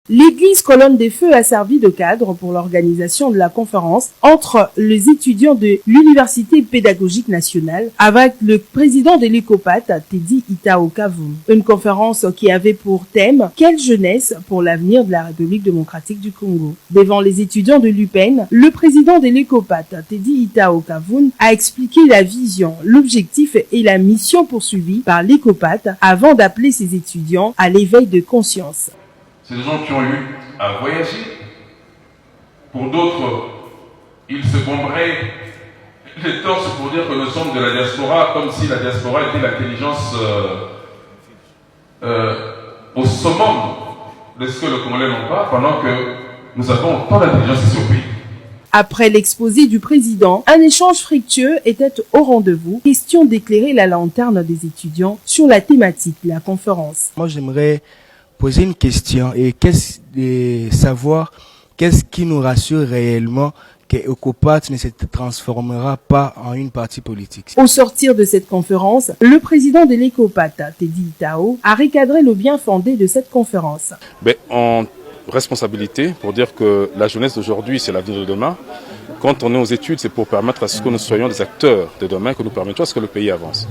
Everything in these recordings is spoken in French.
L'église Colonne des Feux a servi de cadre pour l'organisation de la conférence entre les étudiants de l'Université pédagogique nationale avec le président de l'ECOPAT, Teddy Itao Kavoum. Une conférence qui avait pour thème « Quelle jeunesse pour l'avenir de la République démocratique du Congo ». Devant les étudiants de l'UPEN, le président de l'ECOPAT, Teddy Itao Kavoum, a expliqué la vision, l'objectif et la mission poursuivie par l'ECOPAT avant d'appeler ses étudiants à l'éveil de conscience. C'est des gens qui ont eu à voyager. Pour d'autres, ils se bomberaient les torses pour dire que nous sommes de la diaspora, comme si la diaspora était l'intelligence au summum de ce que le Congolais n'ont pas, pendant que nous avons tant d'intelligence ici au pays. Après l'exposé du président, un échange fructueux était au rendez-vous. Question d'éclairer la lanterne des étudiants sur la thématique de la conférence. Moi, j'aimerais poser une question et savoir qu'est-ce qui nous rassure réellement que ECOPAT ne se transformera pas en une partie politique. Au sortir de cette conférence, le président de l'ECOPAT, Teddy Itao, a recadré le bien fondé de cette conférence. En responsabilité, pour dire que la jeunesse d'aujourd'hui, c'est l'avenir de demain. Quand on est aux études, c'est pour permettre à ce que nous soyons des acteurs de demain, que nous permettions à ce que le pays avance.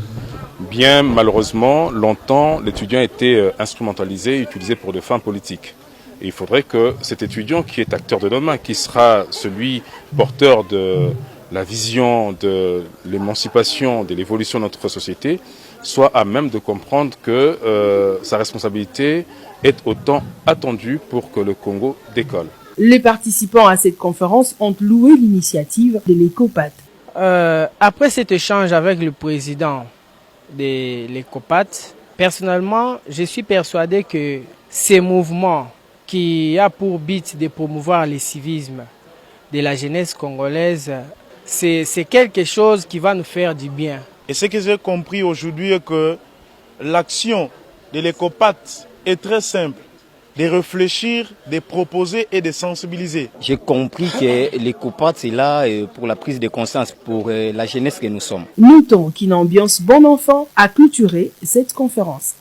Bien malheureusement, longtemps, l'étudiant a été instrumentalisé, utilisé pour des fins politiques. Et il faudrait que cet étudiant qui est acteur de demain, qui sera celui porteur de la vision de l'émancipation, de l'évolution de notre société, soit à même de comprendre que sa responsabilité est autant attendue pour que le Congo décolle. Les participants à cette conférence ont loué l'initiative de l'ECOPAT. Après cet échange avec le président de l'ECOPAT, personnellement, je suis persuadé que ces mouvements qui a pour but de promouvoir le civisme de la jeunesse congolaise, c'est quelque chose qui va nous faire du bien. Et ce que j'ai compris aujourd'hui est que l'action de l'ECOPAT est très simple, de réfléchir, de proposer et de sensibiliser. J'ai compris que l'ECOPAT est là pour la prise de conscience, pour la jeunesse que nous sommes. Notons qu'une ambiance bon enfant a clôturé cette conférence.